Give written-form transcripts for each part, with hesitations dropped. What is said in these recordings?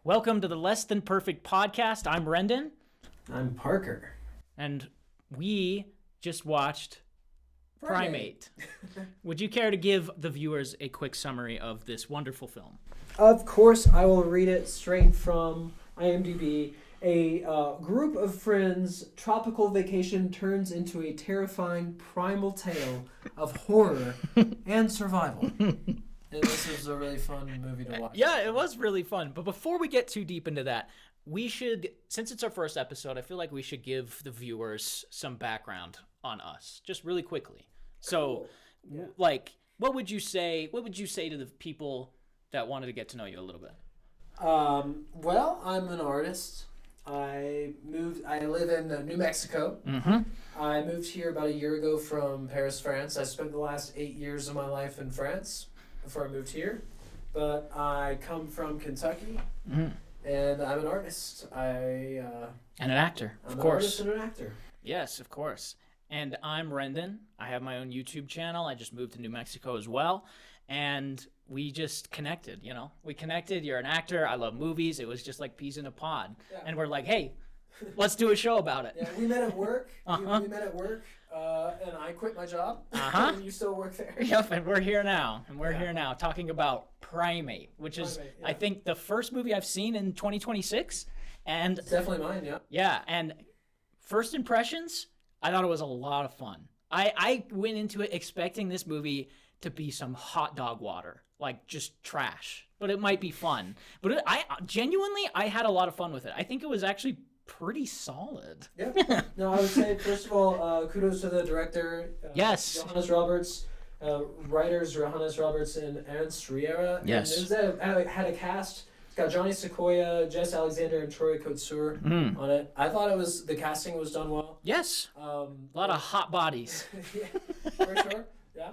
Welcome to the Less Than Perfect podcast. I'm Rendan. I'm Parker. And we just watched Primate. Would you care to give the viewers a quick summary of this wonderful film? Of course, I will read it straight from IMDb. A group of friends' tropical vacation turns into a terrifying primal tale of horror and survival. And this was a really fun movie to watch. Yeah, it was really fun. But before we get too deep into that, we should, since it's our first episode, I feel like we should give the viewers some background on us, just really quickly. So, what would you say to the people that wanted to get to know you a little bit? Well, I'm an artist. I live in New Mexico. Mm-hmm. I moved here about a year ago from Paris, France. I spent the last 8 years of my life in France before I moved here. But I come from Kentucky, and I'm an artist. And an actor, of course. I'm an artist and an actor. Yes, of course. And I'm Rendan. I have my own YouTube channel. I just moved to New Mexico as well. And we just connected, We connected. You're an actor. I love movies. It was just like peas in a pod. Yeah. And we're like, hey, let's do a show about it. Yeah, we met at work. We met at work, and I quit my job. And you still work there. Yep, and we're here now. Talking about Primate, which is, I think, the first movie I've seen in 2026. And it's definitely mine, yeah. Yeah, and first impressions, I thought it was a lot of fun. I went into it expecting this movie to be some hot dog water, like just trash, but it might be fun. But I had a lot of fun with it. I think it was actually pretty solid. Yeah. No, I would say, first of all, kudos to the director. Yes. Johannes Roberts, writers Johannes Roberts and Ernst Riera. Yes. And it had a cast. It's got Johnny Sequoia, Jess Alexander, and Troy Kotsur on it. I thought the casting was done well. Yes. A lot of hot bodies. Yeah, for sure. Yeah.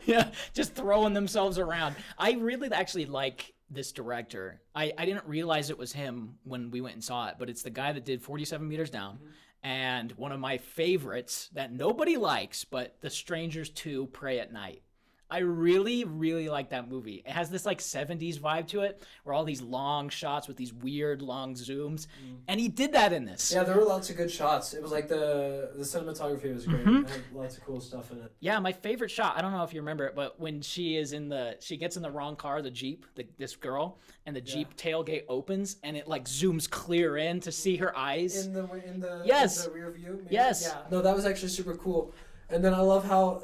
Yeah, just throwing themselves around. I really actually like this director. I didn't realize it was him when we went and saw it, but it's the guy that did 47 Meters Down, and one of my favorites that nobody likes, but The Strangers 2, Pray at Night. I really, really like that movie. It has this like 70s vibe to it, where all these long shots with these weird long zooms, and he did that in this. Yeah, there were lots of good shots. It was like the cinematography was great. It had lots of cool stuff in it. Yeah, my favorite shot, I don't know if you remember it, but when she gets in the wrong car, the Jeep, this girl, and the Jeep tailgate opens, and it like zooms clear in to see her eyes. In the yes. in the rear view? Maybe? Yes. Yeah. No, that was actually super cool. And then I love how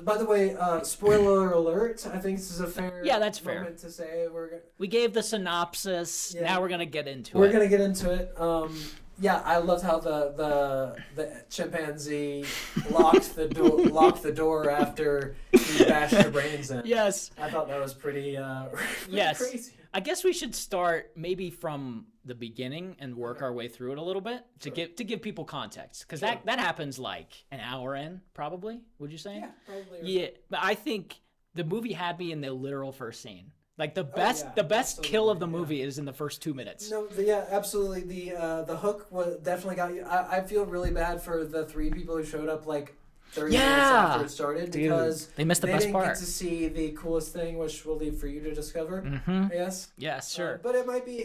by the way, spoiler alert, I think this is a fair that's moment fair to say. We gave the synopsis, now we're going to get into it. We're going to get into it. I loved how the chimpanzee locked the door after he bashed her brains in. Yes. I thought that was pretty crazy. I guess we should start maybe from the beginning and work our way through it a little bit to give people context, because that happens like an hour in, probably. Would you say? Yeah, probably. Yeah, but I think the movie had me in the literal first scene. Like the best kill of the movie is in the first 2 minutes. No, absolutely. The hook definitely got you. I feel really bad for the 3 people who showed up like 30 minutes after it started, because they missed the best part. They didn't get to see the coolest thing, which we'll leave for you to discover. Yes? Yes, sure. But it might be,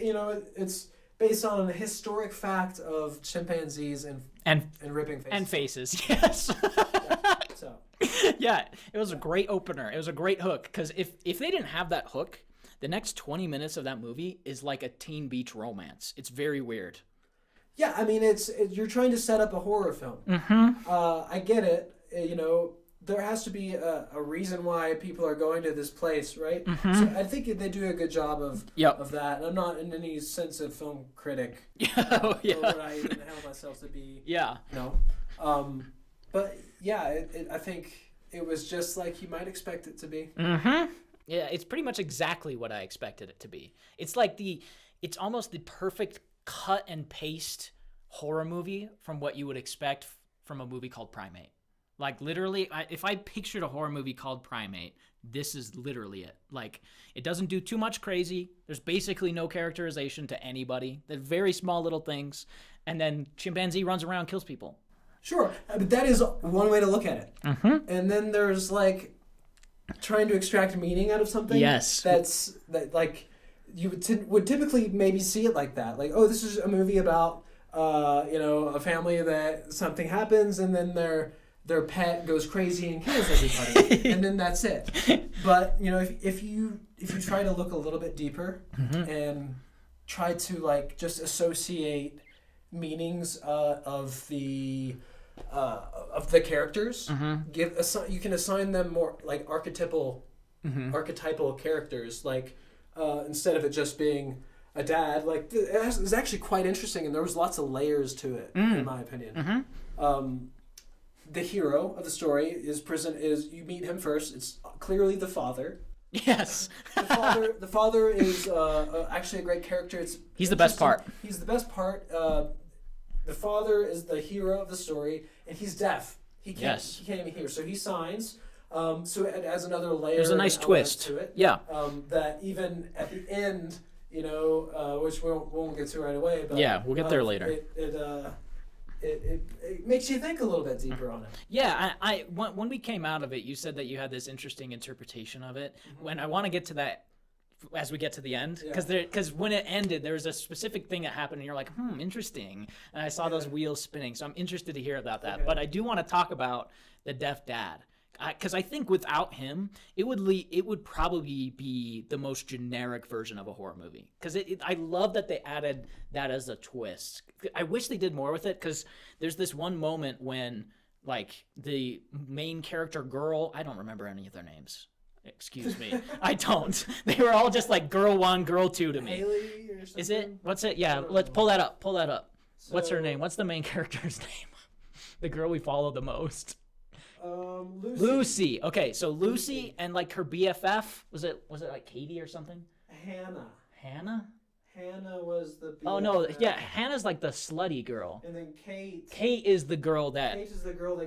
it's based on a historic fact of chimpanzees and ripping faces. And faces, yes. Yeah, it was a great opener. It was a great hook, because if they didn't have that hook, the next 20 minutes of that movie is like a teen beach romance. It's very weird. Yeah, I mean, you're trying to set up a horror film. I get it. There has to be a reason why people are going to this place, right? So I think they do a good job of that. And I'm not in any sense a film critic. Or would I even hail myself to be? Yeah. No. But yeah, I think it was just like you might expect it to be. Yeah, it's pretty much exactly what I expected it to be. It's like it's almost the perfect cut and paste horror movie from what you would expect from a movie called Primate. Like literally, if I pictured a horror movie called Primate, this is literally it. Like, it doesn't do too much crazy. There's basically no characterization to anybody. They're very small little things. And then chimpanzee runs around and kills people. Sure, but that is one way to look at it. And then there's like trying to extract meaning out of something. Yes. That like you would typically maybe see it like that. Like, oh, this is a movie about a family that something happens and then their pet goes crazy and kills everybody, and then that's it. But if you try to look a little bit deeper and try to like just associate meanings of the characters, you can assign them more like archetypal characters, like instead of it just being a dad. Like it's actually quite interesting, and there was lots of layers to it, in my opinion. The hero of the story is you meet him first. It's clearly the father. Yes. The father is actually a great character. He's the best part. He's the best part. The father is the hero of the story, and he's deaf. He can't even hear, so he signs. So it adds another layer. There's a nice twist to it. Yeah. That even at the end, which we won't get to right away. But yeah, we'll get there later. It makes you think a little bit deeper on it. Yeah, when we came out of it, you said that you had this interesting interpretation of it. When I want to get to that as we get to the end, because when it ended, there was a specific thing that happened, and you're like, interesting. And I saw those wheels spinning, so I'm interested to hear about that. Okay. But I do want to talk about the deaf dad. Because I think without him, it would probably be the most generic version of a horror movie. Because I love that they added that as a twist. I wish they did more with it, because there's this one moment when, like, the main character girl, I don't remember any of their names. Excuse me. I don't. They were all just like girl 1, girl 2 to me. Haley or something? Is it? What's it? Yeah, let's pull that up. So, what's her name? What's the main character's name? The girl we follow the most. Lucy. Okay, so Lucy and like her BFF, was it like Katie or something? Hannah was the BFF. Oh no, yeah, Hannah's like the slutty girl. And then Kate is the girl that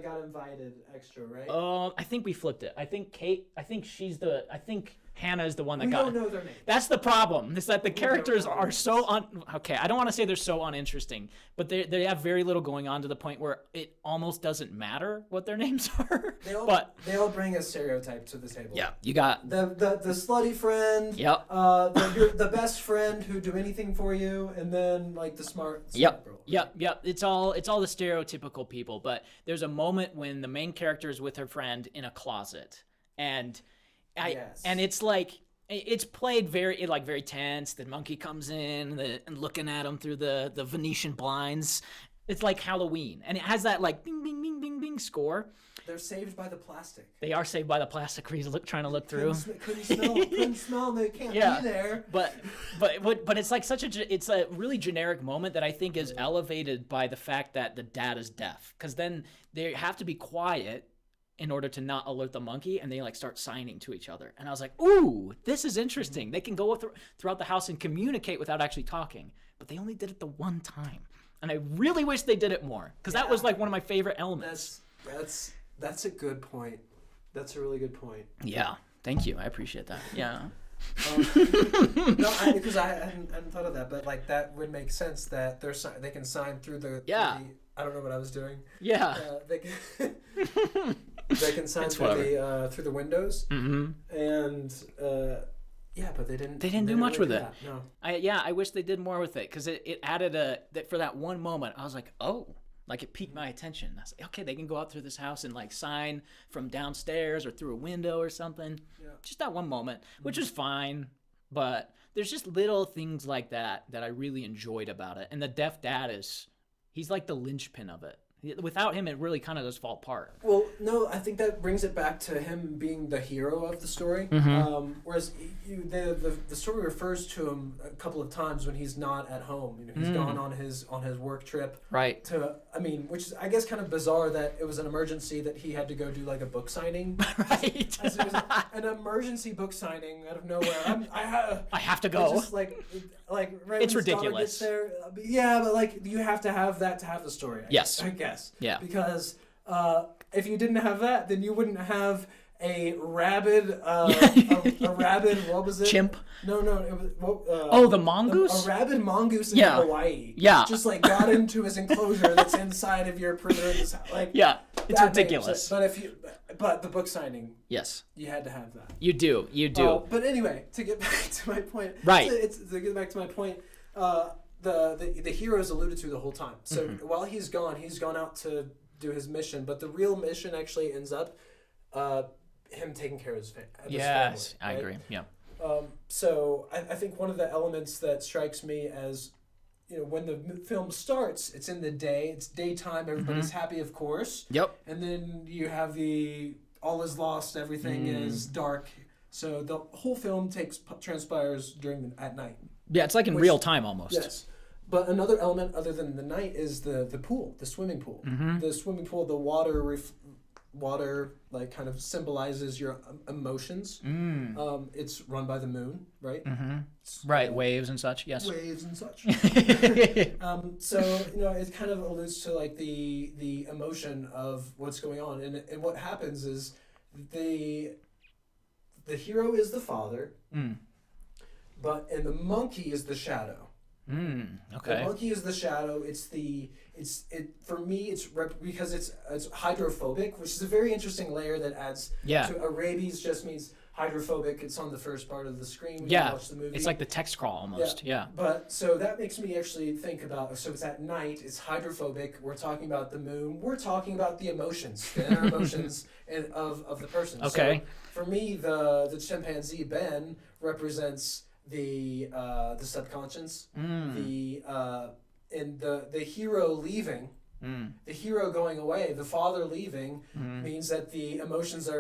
got invited extra, right? I think we flipped it. I think Hannah is the one that we got. We don't know their names. That's the problem. Is that the characters are so okay. I don't want to say they're so uninteresting, but they have very little going on to the point where it almost doesn't matter what their names are. They all bring a stereotype to the table. Yeah, you got the slutty friend. Yep. The best friend who do anything for you, and then like the smart girl. Yep. It's all the stereotypical people. But there's a moment when the main character is with her friend in a closet, and it's like it's played very tense. The monkey comes in and looking at him through the Venetian blinds. It's like Halloween, and it has that like bing bing bing bing bing score. They're saved by the plastic. They are saved by the plastic. He's trying to look through. Couldn't smell. They can't be there. But it's like it's a really generic moment that I think is elevated by the fact that the dad is deaf, because then they have to be quiet in order to not alert the monkey, and they like start signing to each other. And I was like, ooh, this is interesting. They can go throughout the house and communicate without actually talking, but they only did it the one time. And I really wish they did it more, because that was like one of my favorite elements. That's a good point. That's a really good point. Yeah, thank you. I appreciate that. Yeah. No, because I hadn't thought of that, but like that would make sense that they can sign through the. Yeah. I don't know what I was doing. Yeah. They can sign through the windows, and but they didn't do much with it. No. I wish they did more with it, because it added that for that one moment. I was like, oh, like it piqued my attention. I was like, okay, they can go out through this house and like sign from downstairs or through a window or something. Yeah. Just that one moment, which was fine, but there's just little things like that I really enjoyed about it. And the deaf dad he's like the linchpin of it. Without him, it really kind of does fall apart. Well, no, I think that brings it back to him being the hero of the story. Whereas the story refers to him a couple of times when he's not at home. He's gone on his work trip. Right. Which is, I guess, kind of bizarre that it was an emergency that he had to go do like a book signing. Right. It was an emergency book signing out of nowhere. I have to go. Just like right. It's when his ridiculous. daughter gets there, yeah, but like you have to have that to have the story. I guess. Yeah. Because if you didn't have that, then you wouldn't have a rabid, a rabid, what was it? Chimp. No, it was. The mongoose. A rabid mongoose in Yeah. Hawaii. Yeah. Just like got into his enclosure that's inside of your perimeter. Like Yeah, it's ridiculous. But the book signing. Yes. You had to have that. You do. But anyway, to get back to my point. Right. To get back to my point. The hero is alluded to the whole time. So while he's gone out to do his mission, but the real mission actually ends up him taking care of his family. Yes, right? I agree. Yeah. So I think one of the elements that strikes me as, when the film starts, it's in the day, it's daytime, everybody's happy, of course. Yep. And then you have all is lost, everything is dark. So the whole film transpires at night. Yeah, it's like in real time almost. Yes. But another element other than the night is the pool, the swimming pool. The swimming pool, the water like kind of symbolizes your emotions. It's run by the moon, right? Right, waves and such. Yes. Waves and such. So it kind of alludes to like the emotion of what's going on, and what happens is the hero is the father, and the monkey is the shadow. Okay. The monkey is the shadow. For me it's because it's hydrophobic, which is a very interesting layer that adds to rabies. Just means hydrophobic. It's on the first part of the screen when you watch the movie. It's like the text crawl almost. Yeah. But so that makes me actually think about, so it's at night, it's hydrophobic, we're talking about the moon, we're talking about the emotions, the inner emotions of the person. Okay. So for me, the chimpanzee Ben represents the subconscious, and the hero leaving, the hero going away, the father leaving, means that the emotions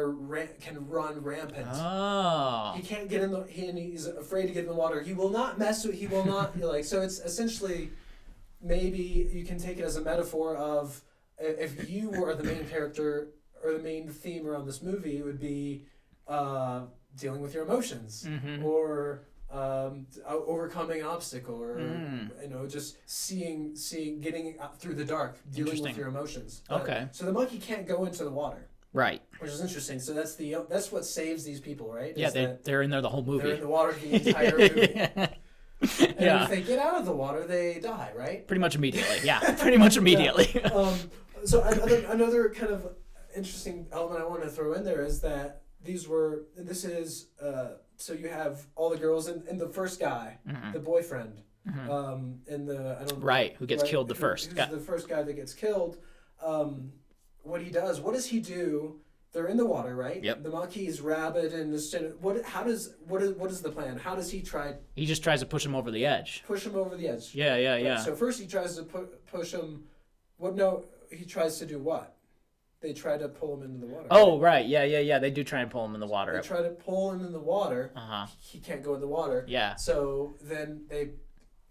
can run rampant. Oh. He can't get in he's afraid to get in the water. He will not so it's essentially, maybe you can take it as a metaphor of, if you were the main character or the main theme around this movie, it would be dealing with your emotions, or overcoming an obstacle, or just getting through the dark, dealing with your emotions. Okay. So the monkey can't go into the water. Right. Which is interesting. So that's what saves these people, right? Yeah, they're in there the whole movie. They're in the water the entire movie. And if they get out of the water, they die, right? Pretty much immediately. Yeah, pretty much immediately. So another kind of interesting element I want to throw in there is that so you have all the girls and the first guy, the boyfriend, who gets killed who's the first guy that gets killed. What does he do? They're in the water, right? Yep. The monkey's rabid and what is the plan? How does he try? He just tries to push him over the edge. Push him over the edge. Yeah. So first he tries to push him. He tries to do what? They try to pull him into the water. Oh, right. Yeah. They do try and pull him in the water. They try to pull him in the water. He can't go in the water. Yeah. So then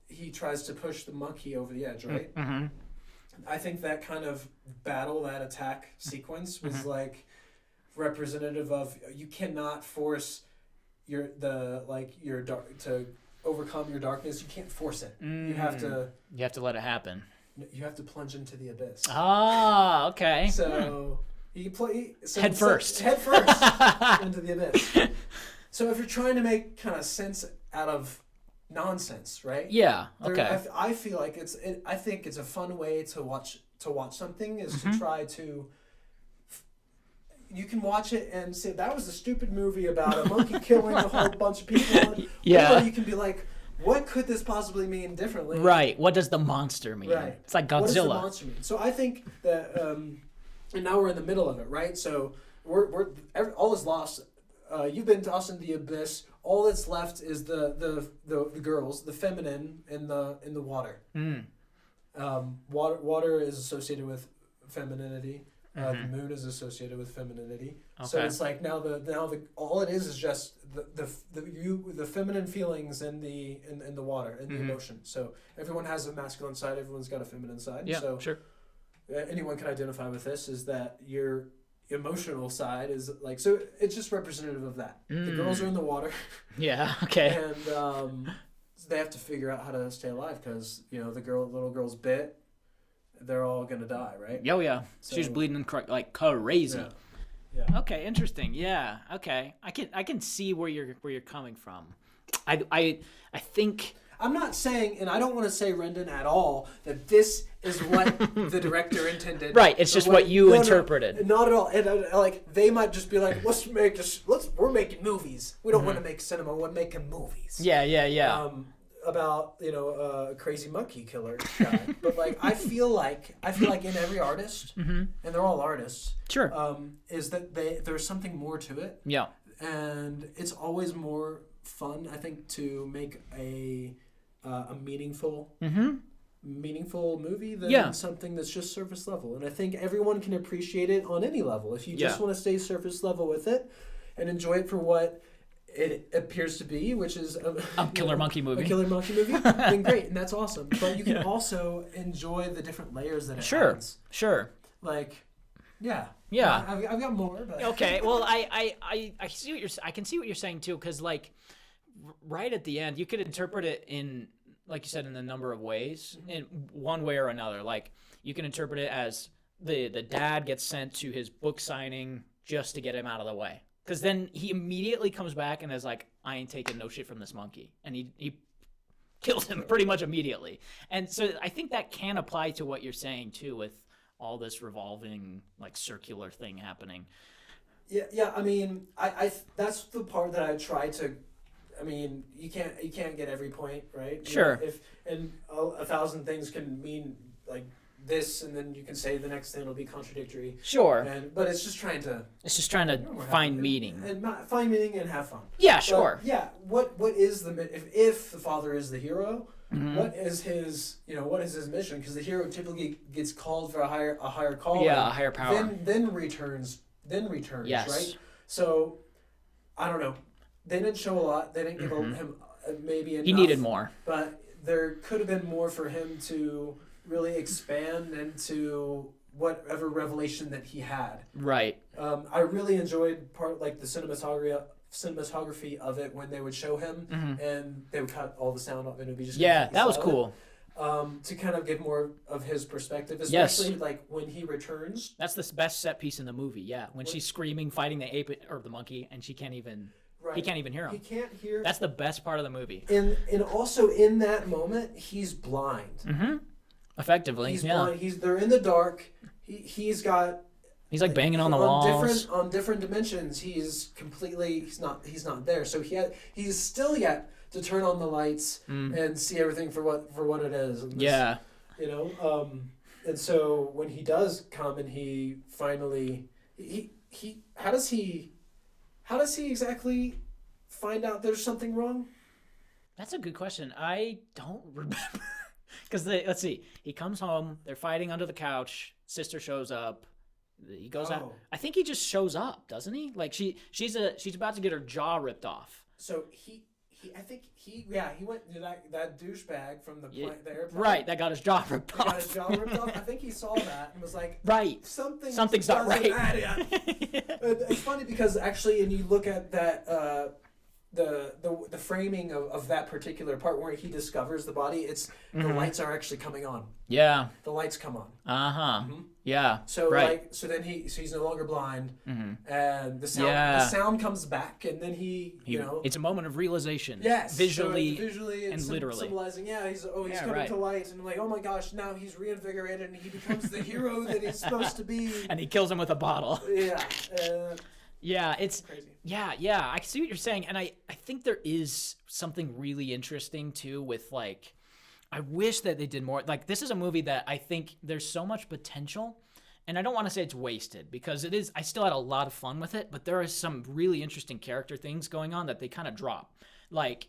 he tries to push the monkey over the edge, right? I think that kind of that attack sequence was like representative of, you cannot force your dark to overcome your darkness. You can't force it. You have to let it happen. You have to plunge into the abyss. Ah, okay. So head first into the abyss. So if you're trying to make kind of sense out of nonsense, right? Yeah. Okay. I feel like I think it's a fun way to watch something is to try to. You can watch it and say that was a stupid movie about a monkey killing a whole bunch of people. Yeah. Or you can be like, what could this possibly mean differently? Right. What does the monster mean? Right. It's like Godzilla. What does the monster mean? So I think that, and now we're in the middle of it, right? So all is lost. You've been tossed into the abyss. All that's left is the girls, the feminine in the water. Water is associated with femininity. The moon is associated with femininity. Okay. So it's like now all it is just the feminine feelings in the water, in the emotion. So everyone has a masculine side, everyone's got a feminine side. Yeah, so sure. Anyone can identify with this, is that your emotional side is like, so it's just representative of that. The girls are in the water. Yeah, okay. And they have to figure out how to stay alive because, the little girl's bit. They're all gonna die, right? Oh yeah, so, she's bleeding like crazy. Yeah. Okay, interesting. Yeah. Okay. I can see where you're coming from. I think I'm not saying, and I don't want to say, Rendan, at all, that this is what the director intended. right. It's just what you interpreted. Not at all. And like they might just be like, we're making movies. We don't want to make cinema. We're making movies. Yeah. About a crazy monkey killer guy. But like I feel like in every artist, and they're all artists. Sure. Is that there's something more to it. Yeah. And it's always more fun, I think, to make a meaningful movie than something that's just surface level. And I think everyone can appreciate it on any level. If you just want to stay surface level with it and enjoy it for what it appears to be, which is a killer monkey movie. A killer monkey movie, then great, and that's awesome. But you can also enjoy the different layers that it adds. Sure. Like, yeah. I've got more. But. Okay. Well, I see what I can see what you're saying too, because like right at the end, you could interpret it in, like you said, in a number of ways, in one way or another. Like you can interpret it as the dad gets sent to his book signing just to get him out of the way. Because then he immediately comes back and is like, I ain't taking no shit from this monkey. And he kills him pretty much immediately. And so I think that can apply to what you're saying, too, with all this revolving, like, circular thing happening. Yeah. I mean, I that's the part that I try to... I mean, you can't get every point, right? Sure. And 1,000 things can mean, like... this, and then you can say the next thing will be contradictory. Sure. But it's just trying to find meaning. And find meaning and have fun. Yeah, sure. But, yeah. What is the if the father is the hero? What is his mission? Because the hero typically gets called for a higher call. Yeah, a higher power. Then returns. Yes. Right. So I don't know. They didn't show a lot. They didn't give him maybe enough. He needed more. But there could have been more for him to really expand into whatever revelation that he had. Right. I really enjoyed the cinematography of it when they would show him and they would cut all the sound off and it would be just that was cool. To kind of give more of his perspective, especially like when he returns. That's the best set piece in the movie. Yeah, when she's screaming, fighting the ape or the monkey, and she can't even. Right. He can't even hear him. He can't hear. That's the best part of the movie. And also in that moment, he's blind. Effectively, he's blind. They're in the dark. He's like banging on the walls. On different dimensions. He's not there. So he's still yet to turn on the lights and see everything for what it is. And this, and so when he does come and he finally how does he exactly find out there's something wrong? That's a good question. I don't remember. Because let's see, he comes home, they're fighting under the couch, sister shows up, he goes out. I think he just shows up, doesn't he? Like she's about to get her jaw ripped off. So he went to that douchebag from the airplane. Right, that got his jaw ripped off. Got his jaw ripped off. I think he saw that and was like, right, something's not right. It's funny because actually, and you look at that. The framing of that particular part where he discovers the body, it's the lights are actually coming on. Yeah. The lights come on. Yeah. So so then he's no longer blind, and the sound comes back, and then he it's a moment of realization. Yes. Visually and literally symbolizing. Yeah. He's coming to light, and like, oh my gosh, now he's reinvigorated, and he becomes the hero that he's supposed to be. And he kills him with a bottle. Yeah. Yeah, it's crazy. Yeah, I see what you're saying, and I think there is something really interesting too with like, I wish that they did more. Like, this is a movie that I think there's so much potential, and I don't want to say it's wasted because it is. I still had a lot of fun with it, but there is some really interesting character things going on that they kind of drop. Like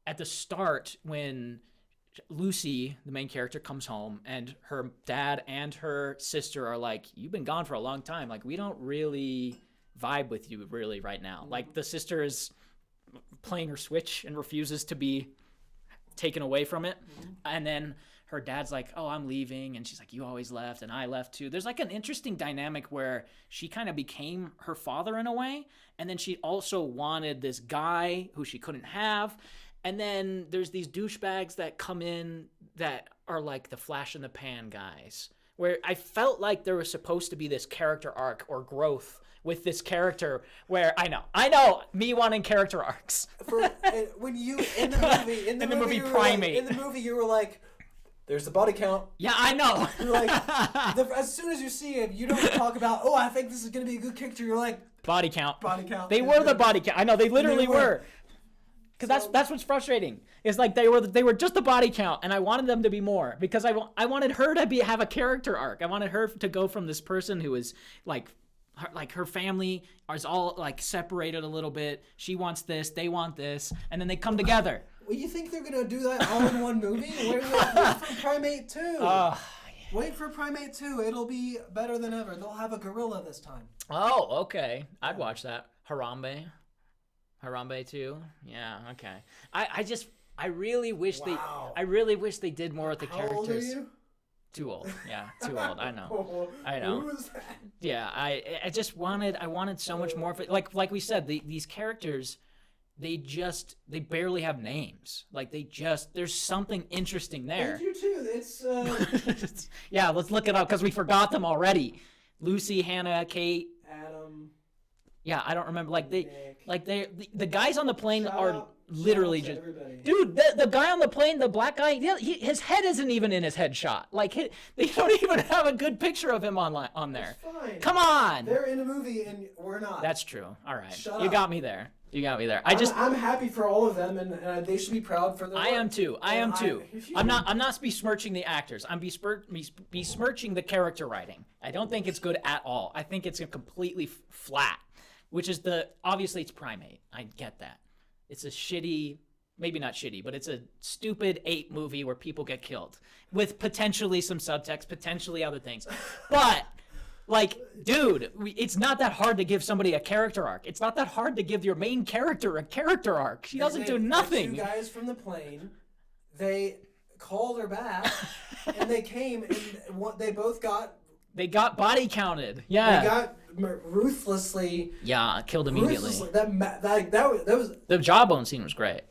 at the start when Lucy, the main character, comes home and her dad and her sister are like, "You've been gone for a long time. Like, we don't really vibe with you really right now." Like the sister is playing her Switch and refuses to be taken away from it. And then her dad's like, "Oh, I'm leaving." And she's like, "You always left and I left too." There's like an interesting dynamic where she kind of became her father in a way. And then she also wanted this guy who she couldn't have. And then there's these douchebags that come in that are like the flash in the pan guys, where I felt like there was supposed to be this character arc or growth with this character where I know me wanting character arcs. When you in the movie Primate. In the movie you were like, there's the body count. Yeah, I know. You're like, as soon as you see him, you don't talk about, I think this is gonna be a good character. You're like, body count. Body count. They were the body count. I know, they literally were. Because that's what's frustrating. It's like they were just the body count, and I wanted them to be more because I wanted her to have a character arc. I wanted her to go from this person who is like her family is all like separated a little bit. She wants this, they want this, and then they come together. Well, you think they're gonna do that all in one movie? Wait for Primate 2. Wait for Primate 2. It'll be better than ever. They'll have a gorilla this time. Oh, okay. I'd watch that. Harambe 2. Yeah, okay. I really wish they did more with the characters. How old are you? Too old. Yeah, too old. I know. Who was that? Yeah, I wanted so much more of it. Like we said, these characters, they barely have names. Like there's something interesting there. I do too. It's yeah, let's look it up because we forgot them already. Lucy, Hannah, Kate, Adam. Yeah, I don't remember. The guys on the plane Shout are out literally to just. everybody. Dude, the guy on the plane, the black guy, his head isn't even in his headshot. They don't even have a good picture of him on there. It's fine. Come on. They're in a movie and we're not. That's true. All right. Shut You up. got me there. I'm happy for all of them, and they should be proud for their work. I am too. If you- I'm not besmirching the actors. I'm besmirching the character writing. I don't think it's good at all. I think it's completely flat, which is obviously it's Primate. I get that. It's a shitty, maybe not shitty, but it's a stupid ape movie where people get killed with potentially some subtext, potentially other things. But dude, it's not that hard to give somebody a character arc. It's not that hard to give your main character a character arc. She doesn't do nothing. The two guys from the plane, they called her back, and they came, and they both got. They got body counted. Yeah. They got ruthlessly. Yeah, killed immediately. That was. The jawbone scene was great.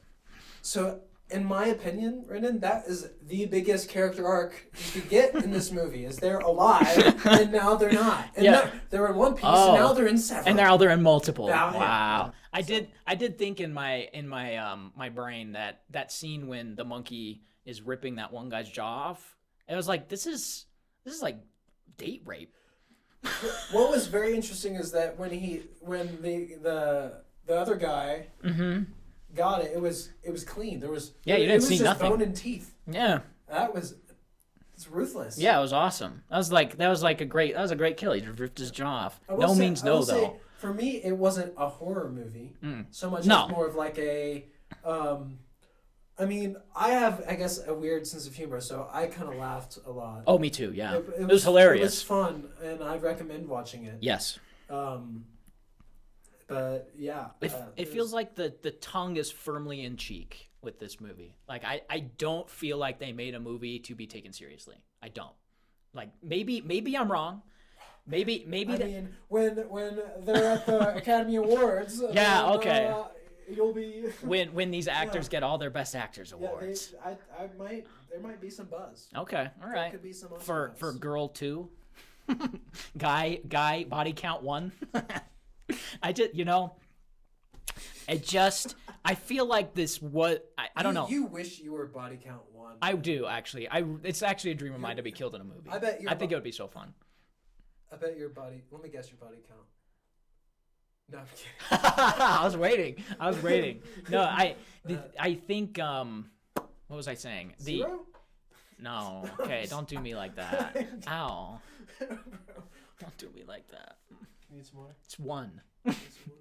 So, in my opinion, Rendan, that is the biggest character arc you could get in this movie. Is they're alive and now they're not. And they were in one piece and now they're in several. And now they're in multiple. Wow. I did think in my brain that scene when the monkey is ripping that one guy's jaw off. It was like this is like date rape. What was very interesting is that when the other guy got it, it was clean. There was you didn't see nothing. Bone and teeth. Yeah, it's ruthless. Yeah, it was awesome. That was a great kill. He ripped his jaw off. No means no though. For me, it wasn't a horror movie so much. No. As more of like a. I mean, I have, I guess, a weird sense of humor, so I kind of laughed a lot. Oh, me too. Yeah, it was hilarious. It was fun, and I recommend watching it. Yes. But yeah, it feels like the tongue is firmly in cheek with this movie. Like I don't feel like they made a movie to be taken seriously. I don't. Like maybe I'm wrong. Maybe. I mean, when they're at the Academy Awards. Yeah. Okay. You'll be when these actors get all their Best Actors awards. There might be some buzz. okay, all right. There could be some for buzz. girl 2, guy body count 1. I feel like this. I don't know. You wish you were body count 1. I do actually. It's actually a dream of mine to be killed in a movie. I think it would be so fun. I bet your body. Let me guess your body count. No, I'm kidding. I was waiting. No, I think what was I saying? 0? No. Okay, don't do me like that. Ow. Don't do me like that. Need some more? It's 1.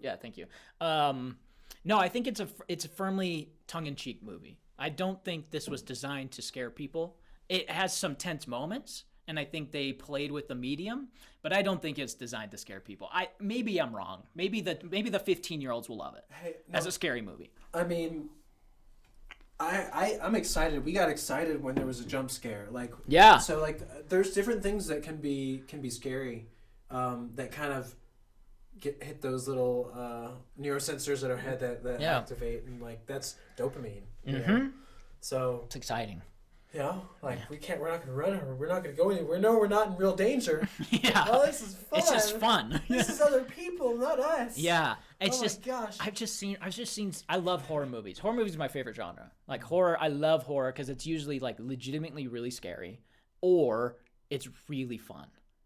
Yeah, thank you. No, I think it's a firmly tongue-in-cheek movie. I don't think this was designed to scare people. It has some tense moments, and I think they played with the medium, but I don't think it's designed to scare people. Maybe I'm wrong. Maybe the 15-year-olds will love it as a scary movie. I mean, I'm excited. We got excited when there was a jump scare. So there's different things that can be scary, that kind of hit those little neurosensors in our head that activate, and that's dopamine. You know? So it's exciting. You know, like we're not gonna run or we're not gonna go anywhere. No, we're not in real danger. Yeah. Oh, this is fun. It's just fun. This is other people, not us. Yeah. It's oh just, my gosh. I've just seen, I love horror movies. Horror movies are my favorite genre. Like horror, I love horror because it's usually like legitimately really scary or it's really fun.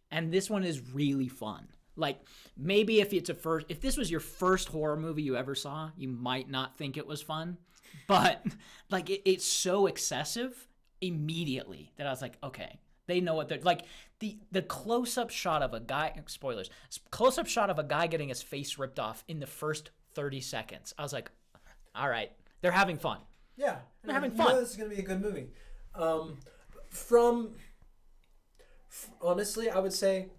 And this one is really fun. Like maybe if this was your first horror movie you ever saw, you might not think it was fun, but like it's so excessive immediately that I was like, okay, they know what they're like. The close-up shot of a guy, spoilers, close-up shot of a guy getting his face ripped off in the first 30 seconds. I was like, all right, they're having fun. Yeah, they're having you fun. know this is gonna be a good movie. Honestly, I would say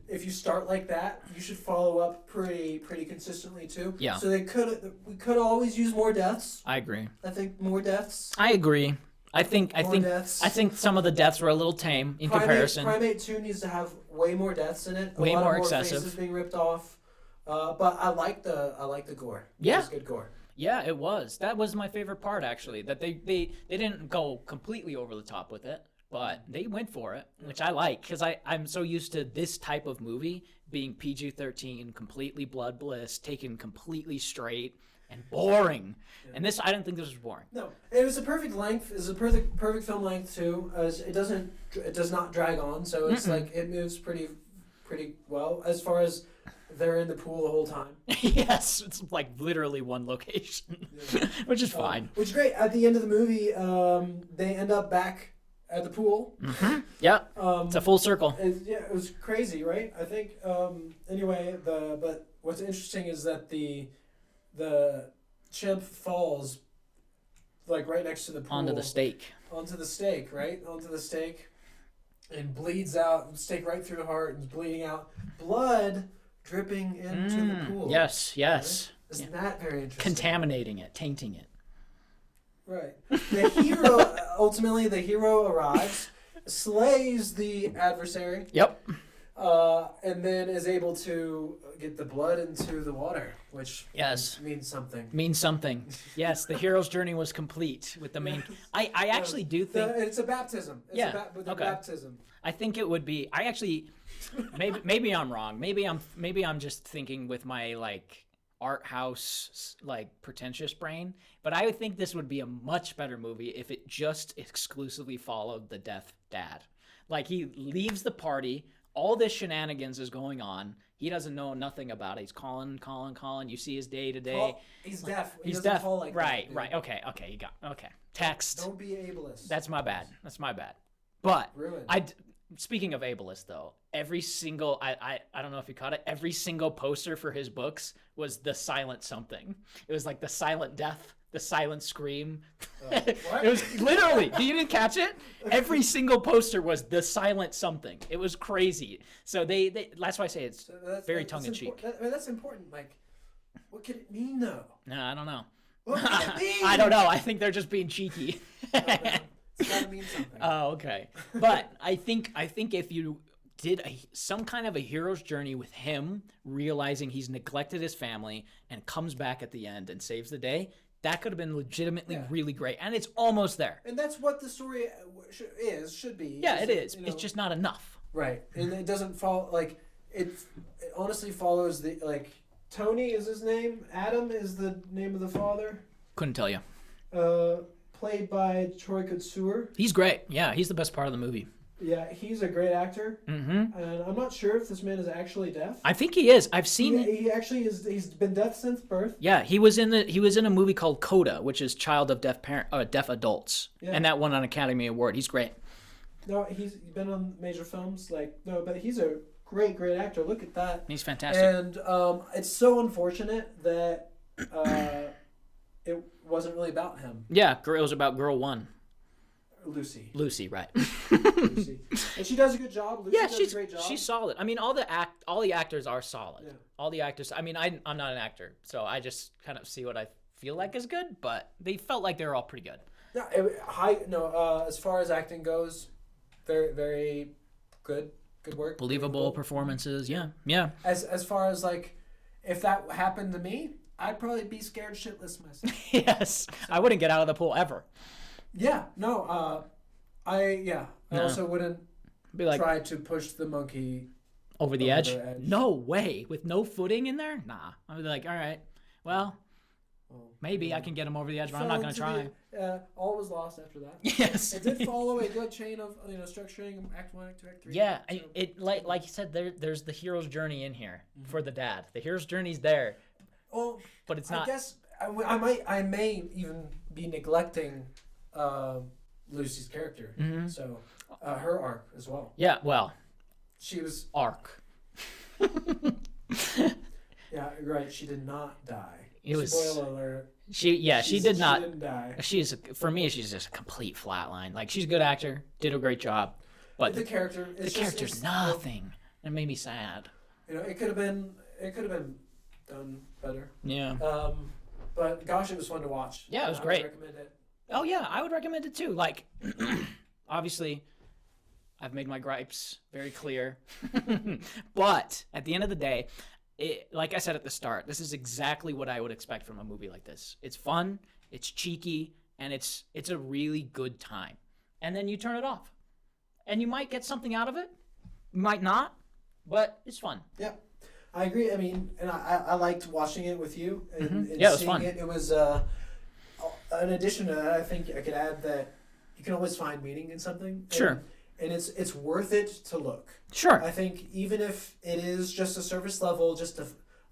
if you start like that, you should follow up pretty consistently too. Yeah. So we could always use more deaths. I agree. I think more deaths. I agree. I think deaths. I think some of the deaths were a little tame in comparison. Primate 2 needs to have way more deaths in it. Way a lot more more excessive. faces being ripped off. But I like the gore. Yeah. It was good gore. Yeah, it was. That was my favorite part actually. That they didn't go completely over the top with it, but they went for it, which I like because I'm so used to this type of movie being PG-13, completely blood bliss, taken completely straight and boring. Yeah. And this, I didn't think this was boring. No, it was a perfect length. It was a perfect film length too. It does not drag on, so it's like it moves pretty well as far as they're in the pool the whole time. Yes, it's like literally one location, yeah. Which is fine. Which is great. At the end of the movie, they end up back at the pool. Mm-hmm. Yeah, it's a full circle. It was crazy, right? I think. Anyway, but what's interesting is that the chimp falls like right next to the pool. Onto the stake, right? Onto the stake. And bleeds out, stake right through the heart, and bleeding out. Blood dripping into the pool. Yes. Right? Isn't that very interesting? Contaminating it, tainting it. Right. The hero, ultimately, arrives, slays the adversary. Yep. And then is able to get the blood into the water, which means something. Means something. Yes, the hero's journey was complete with the main. I actually do think it's a baptism. It's a baptism. I think it would be. I actually, maybe I'm wrong. Maybe I'm just thinking with my like art house like pretentious brain. But I would think this would be a much better movie if it just exclusively followed the deaf dad. Like he leaves the party. All this shenanigans is going on. He doesn't know nothing about it. He's calling. You see his day to day. He's deaf. He's deaf. Call like right. that, right. Okay. You got. Okay. Text. Don't be ableist. That's my bad. But ruined. Speaking of ableist though, every single I don't know if you caught it. Every single poster for his books was the silent something. It was like the silent death, the silent scream. What? It was literally. You didn't catch it? Every single poster was the silent something. It was crazy. So they that's why I say it's very tongue in cheek. That's important. Like, what could it mean though? No, I don't know. What could it mean? I don't know. I think they're just being cheeky. It's gotta mean something. Oh, okay. But I think if you did some kind of a hero's journey with him realizing he's neglected his family and comes back at the end and saves the day, that could have been legitimately really great. And it's almost there. And that's what the story should be. Yeah, it is. It's just not enough. Right. And it doesn't follow, like, it honestly follows the, like, Tony is his name. Adam is the name of the father. Couldn't tell you. Played by Troy Kotsur. He's great. Yeah, he's the best part of the movie. Yeah, he's a great actor. Mm-hmm. And I'm not sure if this man is actually deaf. I think he is. I've seen. He actually is. He's been deaf since birth. Yeah, he was in a movie called Coda, which is Child of Deaf Deaf Adults, and that won an Academy Award. He's great. No, he's been on major films. But he's a great actor. Look at that. He's fantastic. And it's so unfortunate that it wasn't really about him. Yeah, it was about Girl 1. Lucy, right. Lucy. And she does a good job. Lucy does a great job. She's solid. I mean, all the actors are solid. Yeah. All the actors. I mean, I'm not an actor, so I just kind of see what I feel like is good. But they felt like they were all pretty good. Yeah, as far as acting goes, very, very good. Good work. Believable performances. Yeah. As far as like, if that happened to me, I'd probably be scared shitless myself. Yes, I wouldn't get out of the pool ever. Yeah, no, I No. also wouldn't Be like try to push the monkey over the over edge. the edge. No way. With no footing in there? Nah. I'd be like, all right, well, Well, maybe I can get him over the edge, but I'm not fell gonna into try. all was lost after that. Yes. It did follow a good chain of structuring Act 1, Act 2, Act 3. Yeah, so- it like you said, there's the hero's journey in here for the dad. The hero's journey's there, Well, but it's I not. guess I may even be neglecting Lucy's character. Mhm. So her arc as well. Yeah, well, She was arc. yeah right. She did not die. It was- Spoiler alert. She did not. She didn't die. For me, she's just a complete flatline. Like, she's a good actor, did a great job, but The character. the It's character's it's, nothing. It made me sad. It could have been. It could have been done better. Yeah. But gosh, it was fun to watch. Yeah, it was I great. would recommend it. Oh yeah, I would recommend it too. Like, obviously, I've made my gripes very clear, but at the end of the day, like I said at the start, this is exactly what I would expect from a movie like this. It's fun, it's cheeky, and it's a really good time. And then you turn it off, and you might get something out of it, you might not, but it's fun. Yeah, I agree. I mean, and I liked watching it with you. And Yeah, it was seeing fun. It was in addition to that, I think I could add that you can always find meaning in something. Sure. And it's worth it to look. Sure. I think even if it is just a surface level, just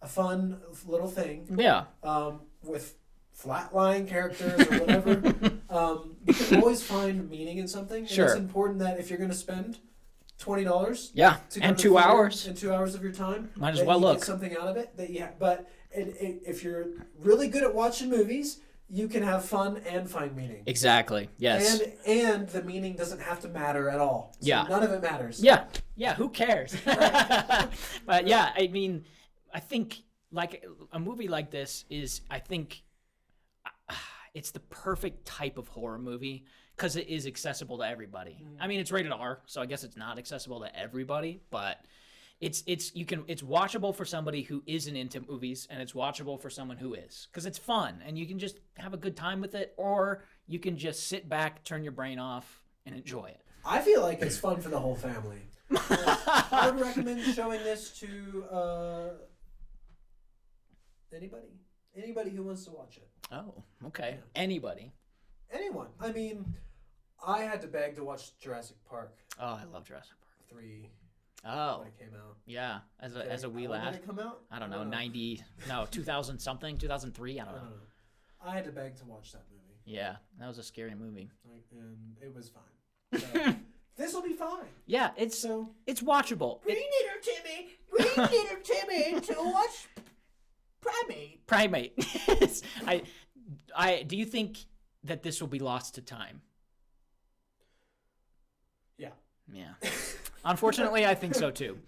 a fun little thing, Yeah. with flatline characters or whatever, you can always find meaning in something. And Sure. it's important that if you're going to spend $20, Yeah. to go And to the 2 theater hours. in 2 hours of your time, Might as that well you look. get something out of it. But if you're really good at watching movies, you can have fun and find meaning. Exactly. Yes. And the meaning doesn't have to matter at all. So Yeah. none of it matters. Yeah, yeah, who cares? But yeah, I mean, I think like a movie like this is, I think it's the perfect type of horror movie because it is accessible to everybody. I mean, it's rated R, so I guess it's not accessible to everybody, but it's watchable for somebody who isn't into movies, and it's watchable for someone who is, because it's fun and you can just have a good time with it, or you can just sit back, turn your brain off, and enjoy it. I feel like it's fun for the whole family. I would recommend showing this to anybody who wants to watch it. Oh, okay. Yeah. Anybody. Anyone. I mean, I had to beg to watch Jurassic Park Oh, I love Jurassic Park. 3 Oh, when it came out. yeah. As a wee When lad. did it come out? I don't know, 2000 something, 2003, I don't know. I had to beg to watch that movie, Yeah, that was a scary movie. and it was fine. So, this will be fine. Yeah, it's So watchable. we need her Timmy to watch Primate. Primate. I do you think that this will be lost to time? Yeah. Yeah. Unfortunately, I think so too.